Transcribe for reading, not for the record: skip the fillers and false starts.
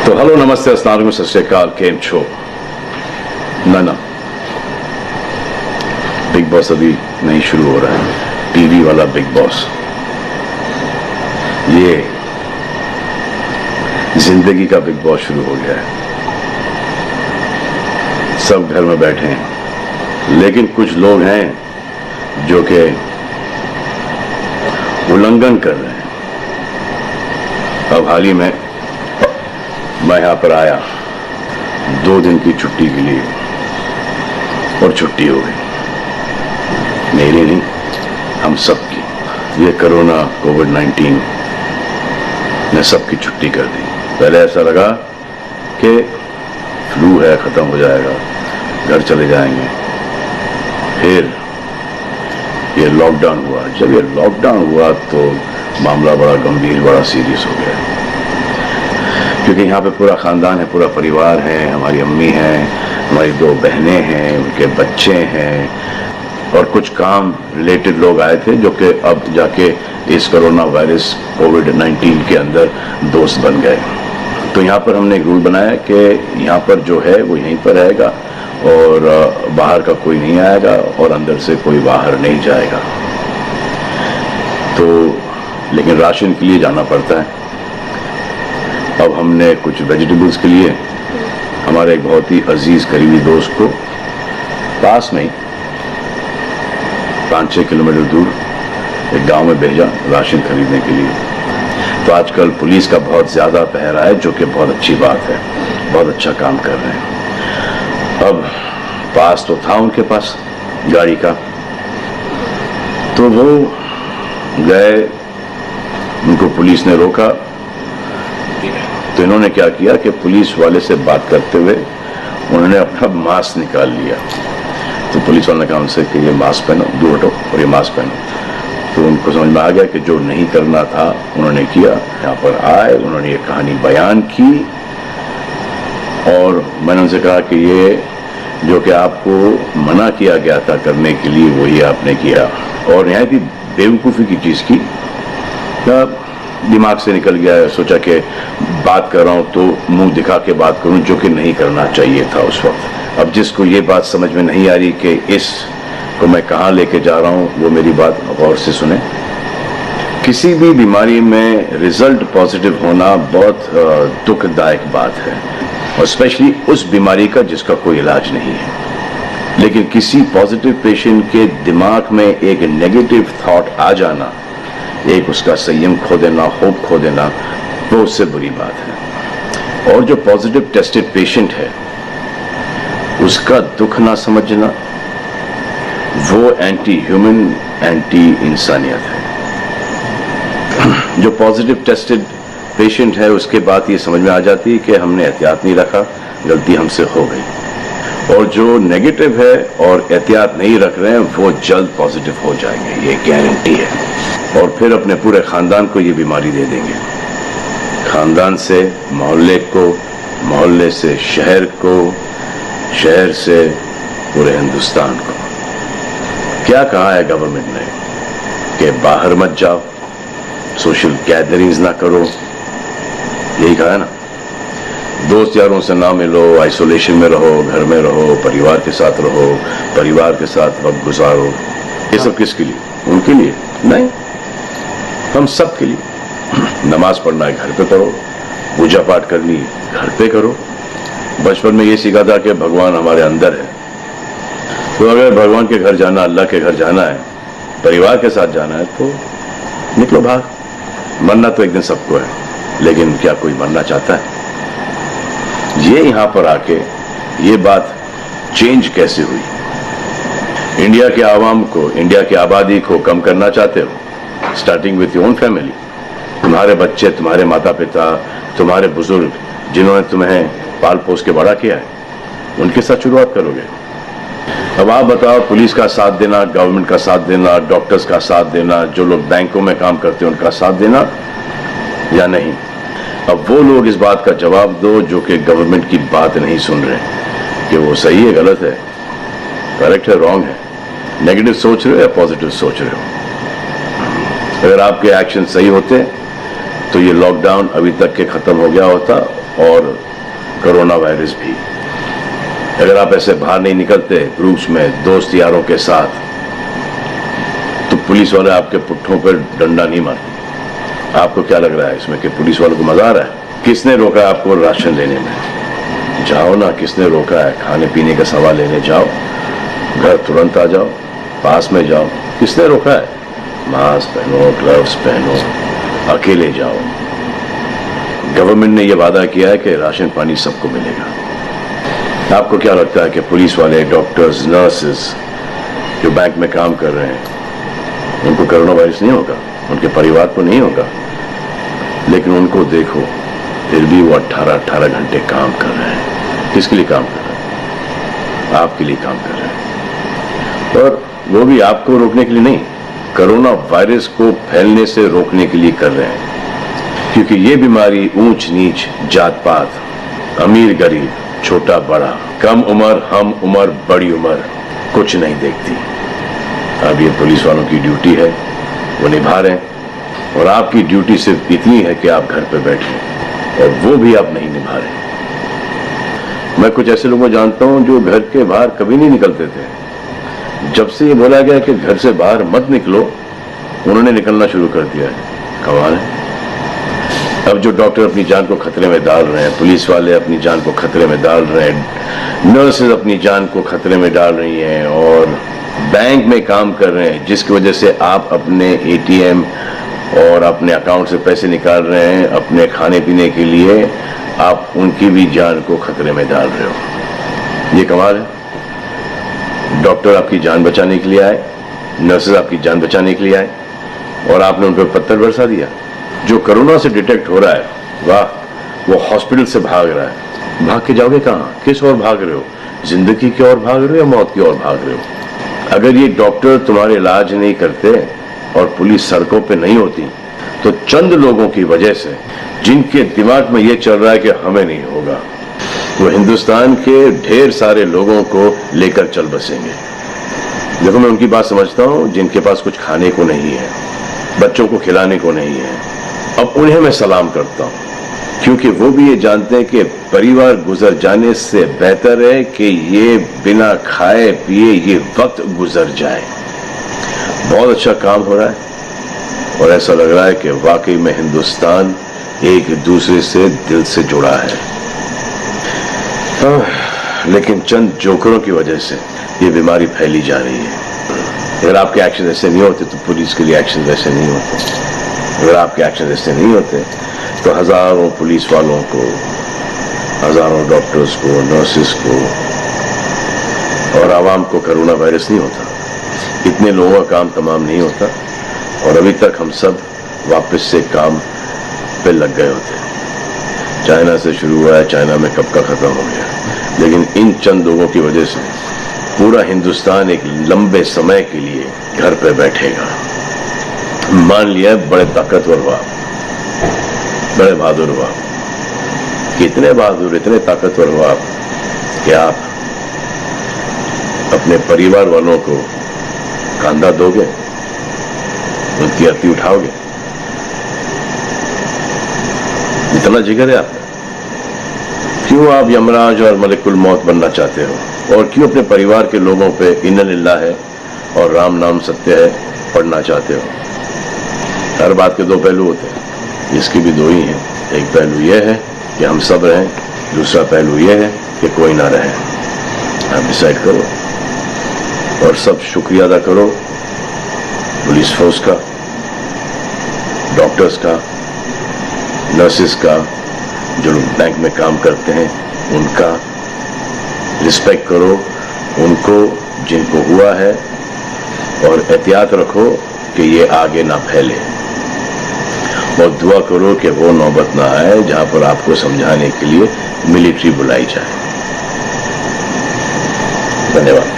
तो हेलो नमस्ते अस्सलाम वालेकुम सत श्री अकाल केम छो ना बिग बॉस अभी नहीं शुरू हो रहा है। टीवी वाला बिग बॉस, ये जिंदगी का बिग बॉस शुरू हो गया है। सब घर में बैठे हैं, लेकिन कुछ लोग हैं जो कि उल्लंघन कर रहे हैं। अब हाल ही में मैं यहां पर आया 2 दिन की छुट्टी के लिए और छुट्टी हो गई। मेरी नहीं, हम सब की। ये कोरोना कोविड-19 ने सबकी छुट्टी कर दी। पहले ऐसा लगा कि फ्लू है, खत्म हो जाएगा, घर चले जाएंगे। फिर ये लॉकडाउन हुआ। जब ये लॉकडाउन हुआ तो मामला बड़ा गंभीर, बड़ा सीरियस हो गया, क्योंकि यहाँ पे पूरा खानदान है, पूरा परिवार है। हमारी अम्मी हैं, हमारी 2 बहनें हैं, उनके बच्चे हैं और कुछ काम रिलेटेड लोग आए थे जो कि अब जाके इस कोरोना वायरस कोविड-19 के अंदर दोस्त बन गए। तो यहाँ पर हमने एक रूल बनाया कि यहाँ पर जो है वो यहीं पर रहेगा और बाहर का कोई नहीं आएगा और अंदर से कोई बाहर नहीं जाएगा। तो लेकिन राशन के लिए जाना पड़ता है। अब हमने कुछ वेजिटेबल्स के लिए हमारे एक बहुत ही अजीज करीबी दोस्त को पास में ही 5-6 किलोमीटर दूर एक गांव में भेजा राशन खरीदने के लिए। तो आजकल पुलिस का बहुत ज्यादा पहरा है, जो कि बहुत अच्छी बात है, बहुत अच्छा काम कर रहे हैं। अब पास तो था उनके पास गाड़ी का, तो वो गए, उनको पुलिस ने रोका। तो इन्होंने क्या किया कि पुलिस वाले से बात करते हुए उन्होंने अपना मास्क निकाल लिया। तो पुलिस वाले ने कहा उनसे कि ये मास्क पहनो, दूर हटो और ये मास्क पहनो। तो उनको समझ में आ गया कि जो नहीं करना था उन्होंने किया। यहाँ पर आए, उन्होंने ये कहानी बयान की और मैंने उनसे कहा कि ये जो कि आपको मना किया गया था करने के लिए, वही आपने किया और नहायत ही बेवकूफ़ी की चीज़ की। दिमाग से निकल गया, सोचा कि बात कर रहा हूं तो मुंह दिखा के बात करूं, जो कि नहीं करना चाहिए था उस वक्त। अब जिसको ये बात समझ में नहीं आ रही कि इसको मैं कहां लेके जा रहा हूं, वो मेरी बात गौर से सुने। किसी भी बीमारी में रिजल्ट पॉजिटिव होना बहुत दुखदायक बात है, और स्पेशली उस बीमारी का जिसका कोई इलाज नहीं है। लेकिन किसी पॉजिटिव पेशेंट के दिमाग में एक नेगेटिव थॉट आ जाना, एक उसका संयम खो देना, होप खो देना, वो उससे बुरी बात है। और जो पॉजिटिव टेस्टेड पेशेंट है उसका दुख ना समझना, वो एंटी ह्यूमन, एंटी इंसानियत है। जो पॉजिटिव टेस्टेड पेशेंट है उसके बाद ये समझ में आ जाती है कि हमने एहतियात नहीं रखा, गलती हमसे हो गई। और जो नेगेटिव है और एहतियात नहीं रख रहे हैं वो जल्द पॉजिटिव हो जाएंगे, ये गारंटी है। और फिर अपने पूरे खानदान को ये बीमारी दे देंगे। खानदान से मोहल्ले को, मोहल्ले से शहर को, शहर से पूरे हिंदुस्तान को। क्या कहा है गवर्नमेंट ने कि बाहर मत जाओ, सोशल गैदरिंग्स ना करो, यही कहा है ना। दोस्त यारों से ना मिलो, आइसोलेशन में रहो, घर में रहो, परिवार के साथ रहो, परिवार के साथ वक्त गुजारो। ये सब किसके लिए? उनके लिए नहीं, हम सब के लिए। नमाज पढ़ना है घर पे करो, पूजा पाठ करनी है घर पे करो। बचपन में ये सीखा था कि भगवान हमारे अंदर है, तो अगर भगवान के घर जाना, अल्लाह के घर जाना है, परिवार के साथ जाना है, तो निकलो भाग। मरना तो एक दिन सबको है, लेकिन क्या कोई मरना चाहता है? ये यहां पर आके ये बात चेंज कैसे हुई? इंडिया के आवाम को, इंडिया की आबादी को कम करना चाहते हो? Starting with your own family. तुम्हारे बच्चे, तुम्हारे माता पिता, तुम्हारे बुजुर्ग जिन्होंने तुम्हें पाल पोस के बड़ा किया है, उनके साथ शुरुआत करोगे। अब आप बताओ, पुलिस का साथ देना, गवर्नमेंट का साथ देना, डॉक्टर्स का साथ देना, जो लोग बैंकों में काम करते हैं उनका साथ देना या नहीं? अब वो लोग इस बात का जवाब दो जो कि गवर्नमेंट की बात नहीं सुन रहे कि वो सही है, गलत है, करेक्ट है, रॉन्ग है, नेगेटिव सोच रहे हो या पॉजिटिव सोच रहे हो। अगर आपके एक्शन सही होते तो ये लॉकडाउन अभी तक के खत्म हो गया होता और कोरोना वायरस भी। अगर आप ऐसे बाहर नहीं निकलते ग्रुप्स में दोस्त यारों के साथ, तो पुलिस वाले आपके पुट्ठों पर डंडा नहीं मारते। आपको क्या लग रहा है इसमें कि पुलिस वालों को मजा आ रहा है? किसने रोका है आपको राशन लेने में? जाओ ना, किसने रोका है? खाने पीने का सामान लेने जाओ, घर तुरंत आ जाओ, पास में जाओ, किसने रोका है? मास्क पहनो, ग्लव्स पहनो, अकेले जाओ। गवर्नमेंट ने यह वादा किया है कि राशन पानी सबको मिलेगा। आपको क्या लगता है कि पुलिस वाले, डॉक्टर्स, नर्सेस जो बैंक में काम कर रहे हैं, उनको कोरोना वायरस नहीं होगा? उनके परिवार को नहीं होगा? लेकिन उनको देखो, फिर भी वो 18-18 घंटे काम कर रहे हैं। किसके लिए काम कर रहे हैं? आपके लिए काम कर रहे हैं। और वो भी आपको रोकने के लिए नहीं, कोरोना वायरस को फैलने से रोकने के लिए कर रहे हैं। क्योंकि ये बीमारी ऊंच नीच, जात पात, अमीर गरीब, छोटा बड़ा, कम उम्र, हम उम्र, बड़ी उम्र कुछ नहीं देखती। अब ये पुलिस वालों की ड्यूटी है, वो निभा रहे हैं। और आपकी ड्यूटी सिर्फ इतनी है कि आप घर पे बैठे, और वो भी आप नहीं निभा रहे। मैं कुछ ऐसे लोगों को जानता हूं जो घर के बाहर कभी नहीं निकलते थे। जब से ये बोला गया कि घर से बाहर मत निकलो, उन्होंने निकलना शुरू कर दिया है। कमाल है। अब जो डॉक्टर अपनी जान को खतरे में डाल रहे हैं, पुलिस वाले अपनी जान को खतरे में डाल रहे हैं, नर्सेज अपनी जान को खतरे में डाल रही हैं, और बैंक में काम कर रहे हैं, जिसकी वजह से आप अपने एटीएम और अपने अकाउंट से पैसे निकाल रहे हैं अपने खाने पीने के लिए, आप उनकी भी जान को खतरे में डाल रहे हो। ये कमाल है। डॉक्टर आपकी जान बचाने के लिए आए, नर्सेज आपकी जान बचाने के लिए आए, और आपने उन पर पत्थर बरसा दिया। जो कोरोना से डिटेक्ट हो रहा है, वाह, वो हॉस्पिटल से भाग रहा है। भाग के जाओगे कहाँ? किस ओर भाग रहे हो? जिंदगी की ओर भाग रहे हो या मौत की ओर भाग रहे हो? अगर ये डॉक्टर तुम्हारे इलाज नहीं करते और पुलिस सड़कों पे नहीं होती, तो चंद लोगों की वजह से, जिनके दिमाग में ये चल रहा है कि हमें नहीं होगा, वो हिंदुस्तान के ढेर सारे लोगों को लेकर चल बसेंगे। देखो, मैं उनकी बात समझता हूँ जिनके पास कुछ खाने को नहीं है, बच्चों को खिलाने को नहीं है। अब उन्हें मैं सलाम करता हूँ, क्योंकि वो भी ये जानते हैं कि परिवार गुजर जाने से बेहतर है कि ये बिना खाए पिए ये वक्त गुजर जाए। बहुत अच्छा काम हो रहा है, और ऐसा लग रहा है कि वाकई में हिंदुस्तान एक दूसरे से दिल से जुड़ा है। लेकिन चंद जोकरों की वजह से ये बीमारी फैली जा रही है। अगर आपके एक्शन ऐसे नहीं होते तो पुलिस के लिए एक्शन वैसे नहीं होते। अगर आपके एक्शन ऐसे नहीं होते तो हजारों पुलिस वालों को, हजारों डॉक्टर्स को, नर्सेस को और आवाम को कोरोना वायरस नहीं होता। इतने लोगों का काम तमाम नहीं होता, और अभी तक हम सब वापस से काम पे लग गए होते। चाइना से शुरू हुआ है, चाइना में कब का खत्म हो गया। लेकिन इन चंद लोगों की वजह से पूरा हिंदुस्तान एक लंबे समय के लिए घर पे बैठेगा। मान लिया बड़े ताकतवर हुआ, बड़े बहादुर हुआ, कितने बहादुर, इतने ताकतवर हुआ कि आप अपने परिवार वालों को कंधा दोगे, उनकी अर्थी उठाओगे। इतना जिगर है आपका। क्यों आप यमराज और मलिकुल मौत बनना चाहते हो? और क्यों अपने परिवार के लोगों पे इन्ना लिल्लाह है और राम नाम सत्य है पढ़ना चाहते हो? हर बात के दो पहलू होते हैं, इसके भी दो ही हैं। एक पहलू यह है कि हम सब रहें, दूसरा पहलू यह है कि कोई ना रहे। आप डिसाइड करो, और सब शुक्रिया अदा करो पुलिस फोर्स का, डॉक्टर्स का, नर्सेस का, जो लोग बैंक में काम करते हैं उनका। रिस्पेक्ट करो उनको जिनको हुआ है, और एहतियात रखो कि ये आगे ना फैले, और दुआ करो कि वो नौबत ना आए जहां पर आपको समझाने के लिए मिलिट्री बुलाई जाए। धन्यवाद।